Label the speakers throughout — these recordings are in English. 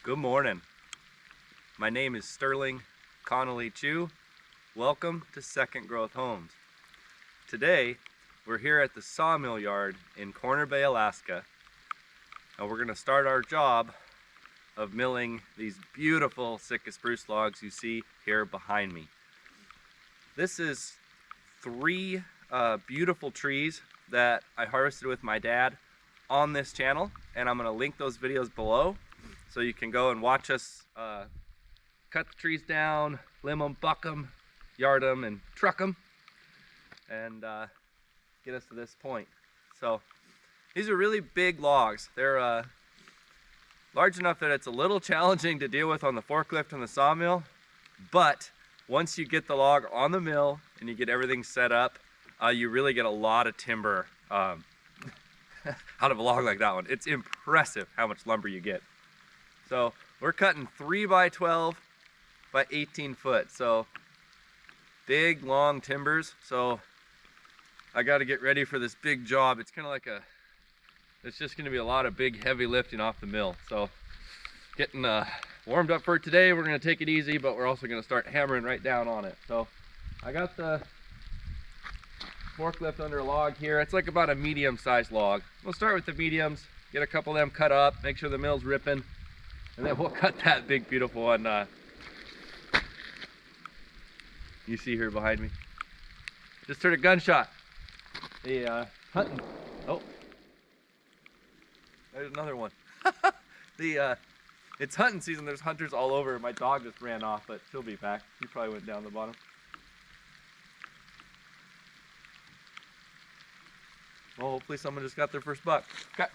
Speaker 1: Good morning. My name is Sterling Connolly Chu. Welcome to Second Growth Homes. Today, we're here at the sawmill yard in Corner Bay, Alaska, and we're going to start our job of milling these beautiful Sitka spruce logs you see here behind me. This is three beautiful trees that I harvested with my dad on this channel, and I'm going to link those videos below so you can go and watch us cut the trees down, limb them, buck them, yard them, and truck them, and get us to this point. So these are really big logs. They're large enough that it's a little challenging to deal with on the forklift and the sawmill, but once you get the log on the mill and you get everything set up, you really get a lot of timber out of a log like that one. It's impressive how much lumber you get. So we're cutting 3 by 12 by 18 foot. So big, long timbers. So I got to get ready for this big job. It's kind of like it's just going to be a lot of big, heavy lifting off the mill. So getting warmed up for today. We're going to take it easy, but we're also going to start hammering right down on it. So I got the forklift under a log here. It's like about a medium-sized log. We'll start with the mediums, get a couple of them cut up, make sure the mill's ripping, and then we'll cut that big, beautiful one you see here behind me. Just heard a gunshot. The hunting. Oh, there's another one. It's hunting season. There's hunters all over. My dog just ran off, but she'll be back. He probably went down the bottom. Well, hopefully someone just got their first buck. Okay.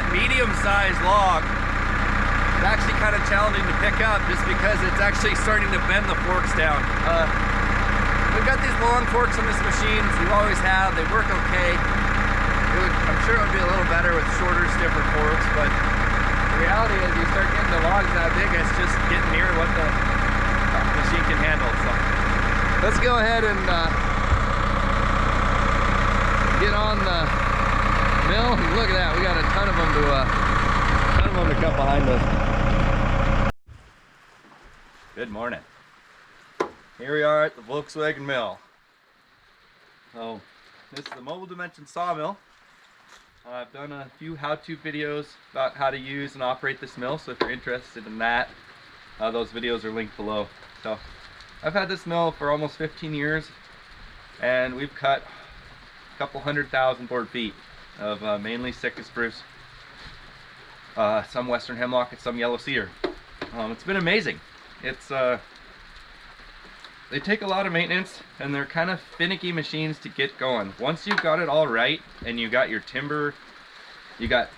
Speaker 1: Medium-sized log is actually kind of challenging to pick up just because it's actually starting to bend the forks down. We've got these long forks on this machine, we always have. They work okay. I'm sure it would be a little better with shorter, stiffer forks, but the reality is you start getting the logs that big, it's just getting near what the machine can handle. So let's go ahead and get on the mill. Look at that, we got a ton of them to cut behind us. Good morning. Here we are at the Volkswagen mill. So this is the Mobile Dimension sawmill. I've done a few how-to videos about how to use and operate this mill, so if you're interested in that, those videos are linked below. So I've had this mill for almost 15 years, and we've cut a couple 100,000 board feet of mainly Sitka spruce, some western hemlock, and some yellow cedar. It's been amazing. They take a lot of maintenance, and they're kind of finicky machines to get going. Once you've got it all right, and you got your timber,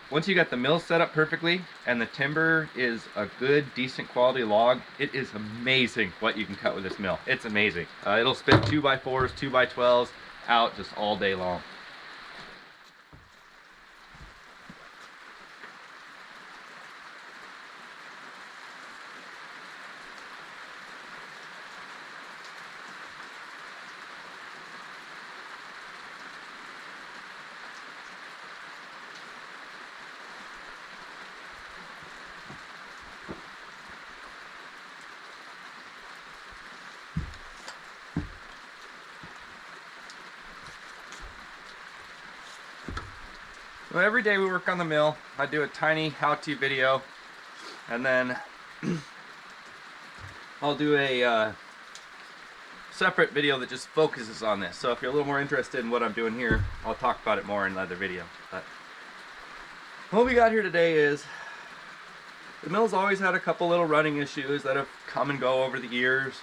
Speaker 1: once you got the mill set up perfectly, and the timber is a good, decent quality log, it is amazing what you can cut with this mill. It's amazing. It'll spit 2x4s, 2x12s, out just all day long. So every day we work on the mill. I do a tiny how-to video, and then I'll do a separate video that just focuses on this. So if you're a little more interested in what I'm doing here, I'll talk about it more in another video. But what we got here today is the mill's always had a couple little running issues that have come and go over the years.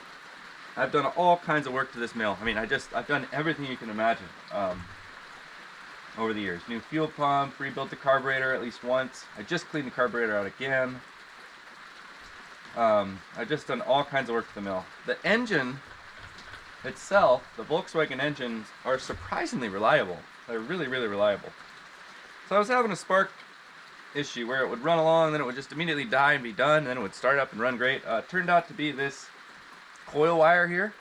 Speaker 1: I've done all kinds of work to this mill. I mean, I've done everything you can imagine over the years. New fuel pump, rebuilt the carburetor at least once. I just cleaned the carburetor out again. I've just done all kinds of work to the mill. The engine itself, the Volkswagen engines, are surprisingly reliable. They're really, really reliable. So I was having a spark issue where it would run along, then it would just immediately die and be done, and then it would start up and run great. It turned out to be this coil wire here.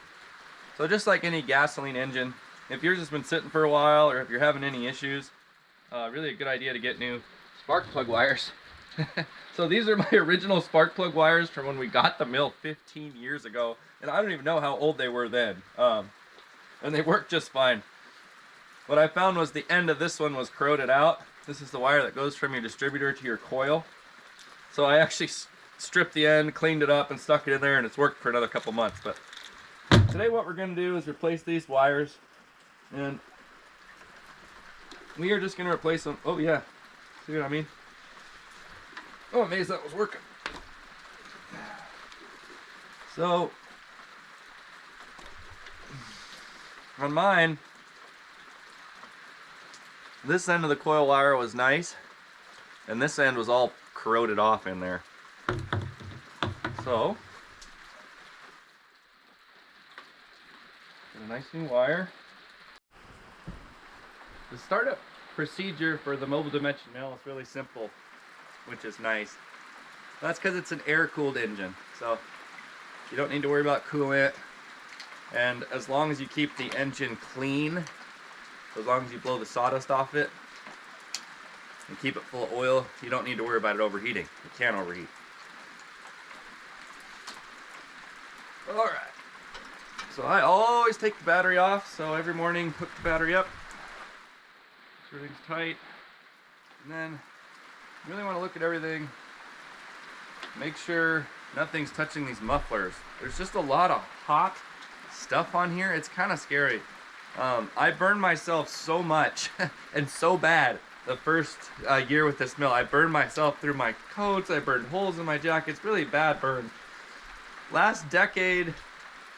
Speaker 1: So just like any gasoline engine, if yours has been sitting for a while, or if you're having any issues, really a good idea to get new spark plug wires. So these are my original spark plug wires from when we got the mill 15 years ago, and I don't even know how old they were then. And they worked just fine. What I found was the end of this one was corroded out. This is the wire that goes from your distributor to your coil. So I actually stripped the end, cleaned it up, and stuck it in there, and it's worked for another couple months. But today what we're going to do is replace these wires, and we are just going to replace them. Oh yeah, see what I mean? Oh, I'm amazed that was working. So on mine, this end of the coil wire was nice, and this end was all corroded off in there. So get a nice new wire. The startup procedure for the mobile dimension mill is really simple, which is nice. That's because it's an air-cooled engine, so you don't need to worry about coolant. And as long as you keep the engine clean, as long as you blow the sawdust off it and keep it full of oil, you don't need to worry about it overheating. It can't overheat. Alright, so I always take the battery off, so every morning hook the battery up, so everything's tight, and then you really want to look at everything, make sure nothing's touching these mufflers. There's just a lot of hot stuff on here. It's kind of scary. I burned myself so much and so bad the first year with this mill. I burned myself through my coats, I burned holes in my jackets, really bad burn. Last decade,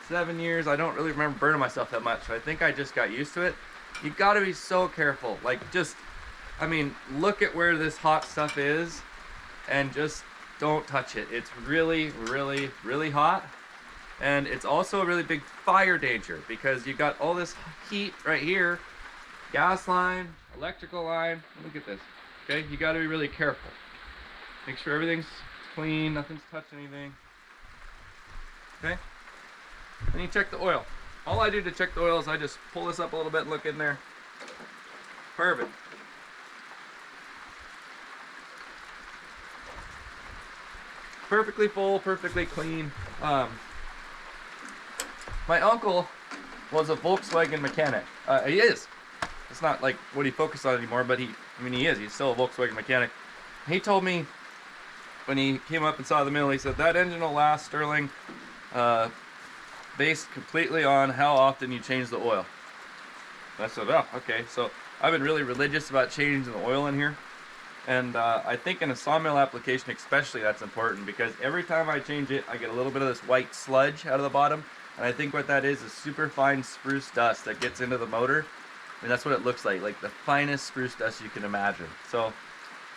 Speaker 1: 7 years, I don't really remember burning myself that much. So I think I just got used to it. You gotta be so careful. Like, just, I mean, look at where this hot stuff is and just don't touch it. It's really, really, really hot. And it's also a really big fire danger because you got all this heat right here, gas line, electrical line. Look at this. Okay, you got to be really careful. Make sure everything's clean, nothing's touched anything. Okay, then you check the oil. All I do to check the oil is I just pull this up a little bit and look in there. Perfect. Perfectly full, perfectly clean. My uncle was a Volkswagen mechanic. He is. It's not like what he focused on anymore, but he is. He's still a Volkswagen mechanic. He told me when he came up and saw the mill, he said, that engine will last, Sterling, based completely on how often you change the oil. And I said, oh, okay. So I've been really religious about changing the oil in here. And I think in a sawmill application especially that's important, because every time I change it, I get a little bit of this white sludge out of the bottom. And I think what that is super fine spruce dust that gets into the motor. And that's what it looks like the finest spruce dust you can imagine. So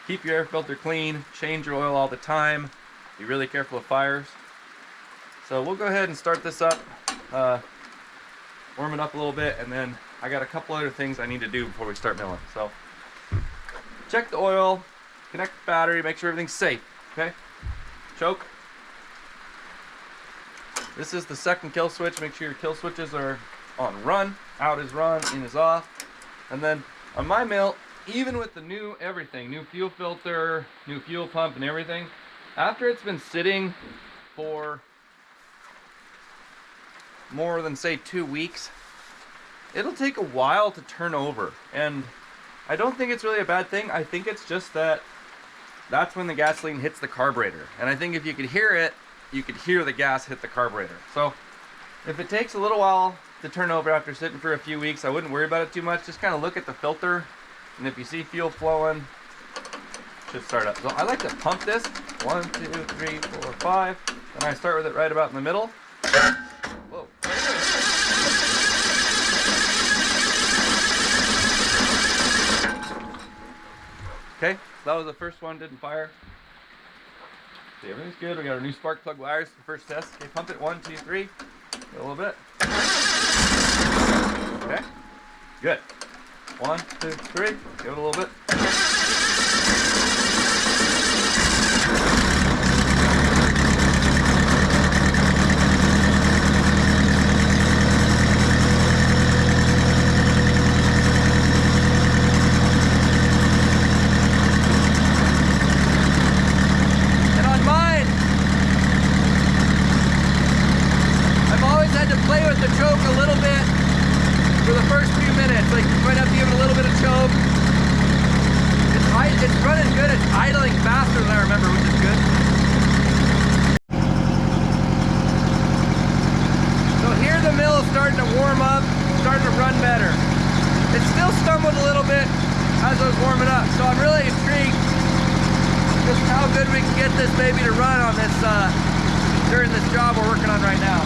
Speaker 1: keep your air filter clean, change your oil all the time, be really careful of fires. So we'll go ahead and start this up. warm it up a little bit, and then I got a couple other things I need to do before we start milling. So check the oil, connect the battery, make sure everything's safe, okay? Choke. This is the second kill switch. Make sure your kill switches are on run. Out is run, in is off. And then on my mill, even with the new everything, new fuel filter, new fuel pump and everything, after it's been sitting for more than say 2 weeks, it'll take a while to turn over. And I don't think it's really a bad thing. I think it's just that that's when the gasoline hits the carburetor. And I think if you could hear it, you could hear the gas hit the carburetor. So if it takes a little while to turn over after sitting for a few weeks, I wouldn't worry about it too much. Just kind of look at the filter, and if you see fuel flowing, it should start up. So I like to pump this 1, 2, 3, 4, 5. Then I start with it right about in the middle. Whoa. Okay, that was the first one, didn't fire. See, everything's good. We got our new spark plug wires for the first test. Okay, pump it 1, 2, 3. A little bit. Okay, good. 1, 2, 3. Give it a little bit. Play with the choke a little bit for the first few minutes. Like, you might have to give it a little bit of choke. It's running good. It's idling faster than I remember, which is good. So here the mill is starting to warm up, starting to run better. It still stumbled a little bit as I was warming up, so I'm really intrigued just how good we can get this baby to run on this during this job we're working on right now.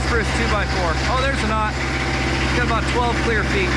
Speaker 1: spruce 2x4. Oh, there's a knot. Got about 12 clear feet.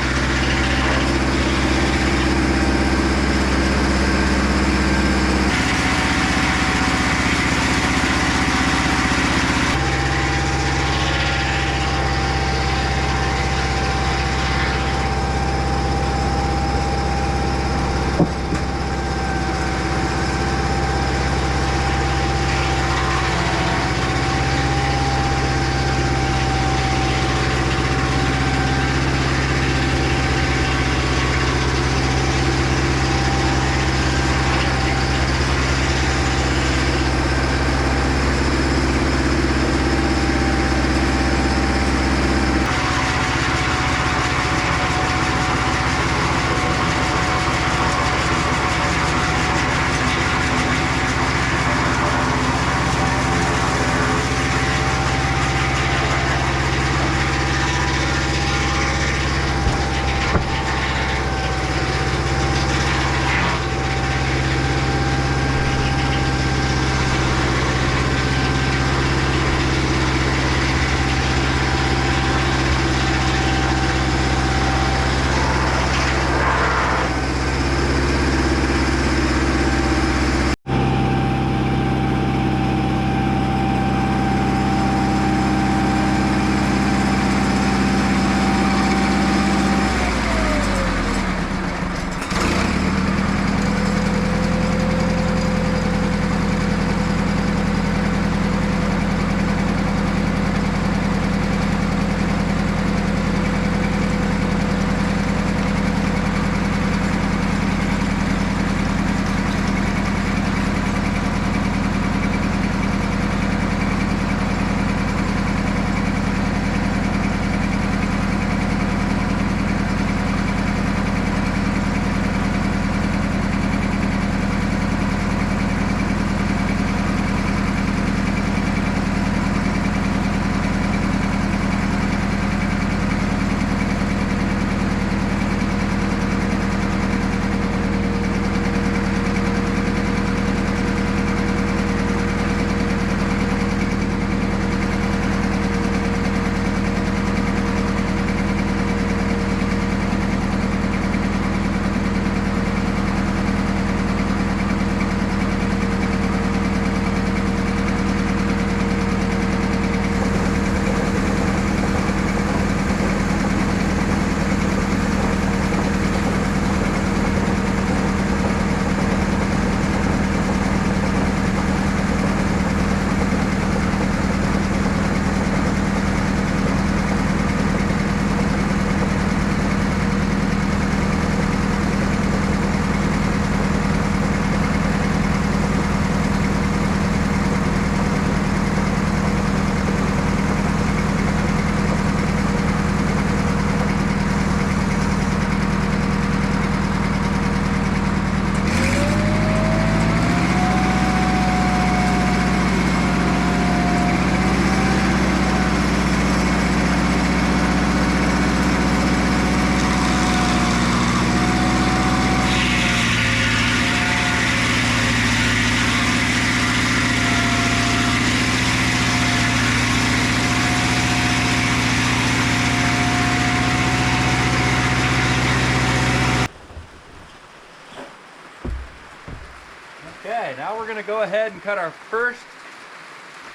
Speaker 1: Okay, now we're going to go ahead and cut our first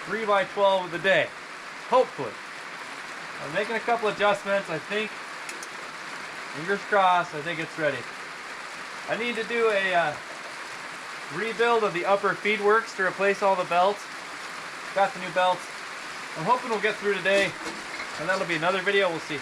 Speaker 1: 3x12 of the day, hopefully. I'm making a couple adjustments. I think, fingers crossed, I think it's ready. I need to do a rebuild of the upper feed works to replace all the belts. Got the new belts. I'm hoping we'll get through today, and that'll be another video. We'll see.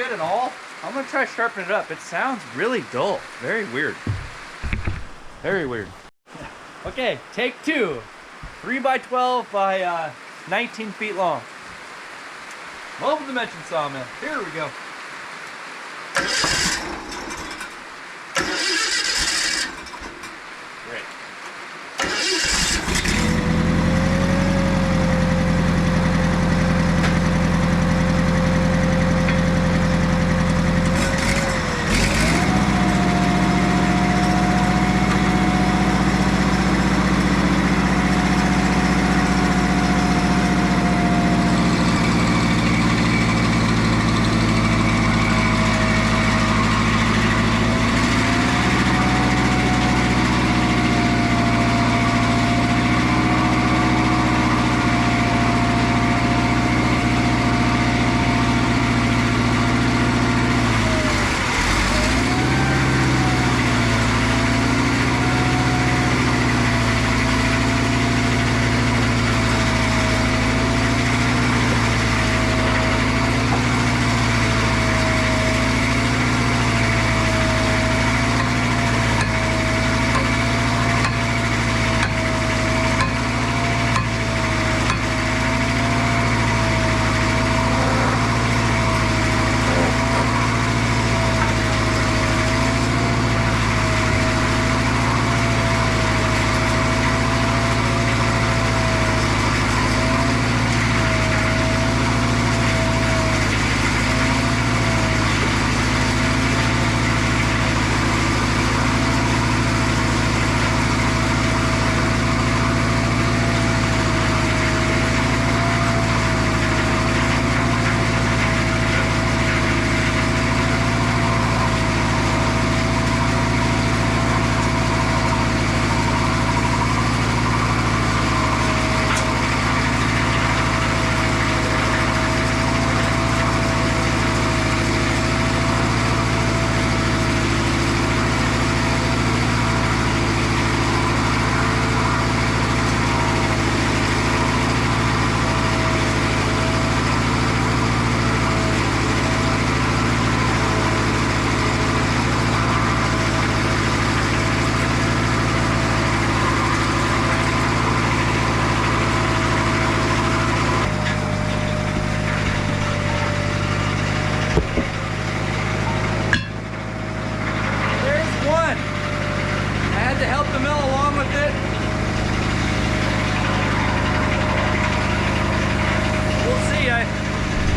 Speaker 2: good at all. I'm gonna try sharpening it up. It sounds really dull. Very weird. Very weird. Okay, take 2. 3 by 12 by 19 feet long. Mobile dimension sawmill. Here we go. Great.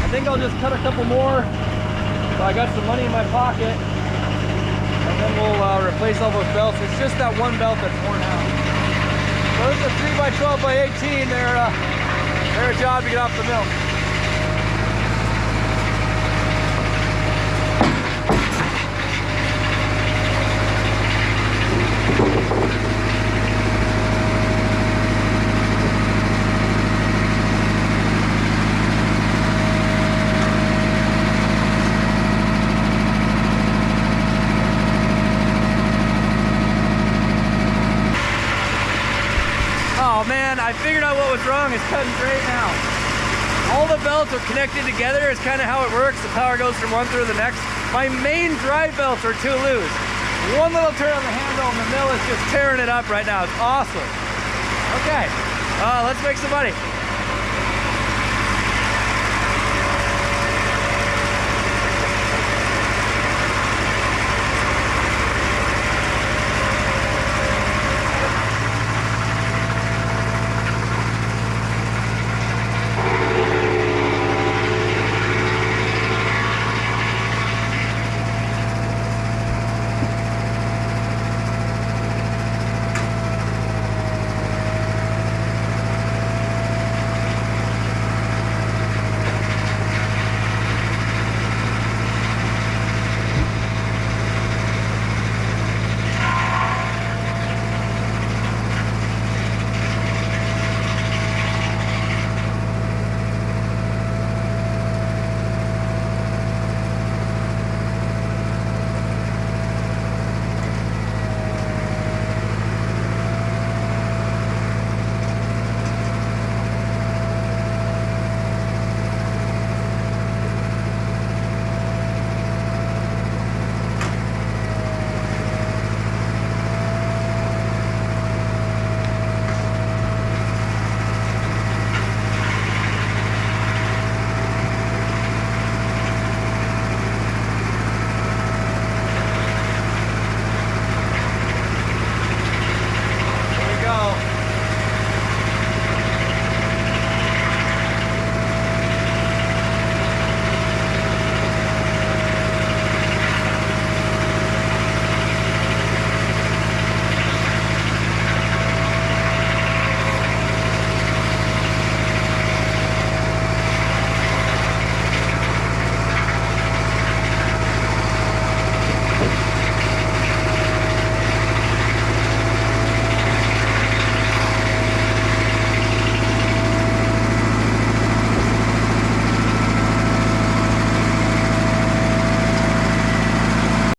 Speaker 2: I think I'll just cut a couple more so I got some money in my pocket, and then we'll replace all those belts. It's just that one belt that's worn out. So this is a 3 by 12 by 18. They're a job to get off the mill. Oh man, I figured out what was wrong. It's cutting great now. All the belts are connected together. It's kind of how it works. The power goes from one through the next. My main drive belts are too loose. One little turn on the handle and the mill is just tearing it up right now. It's awesome. Okay, let's make some money.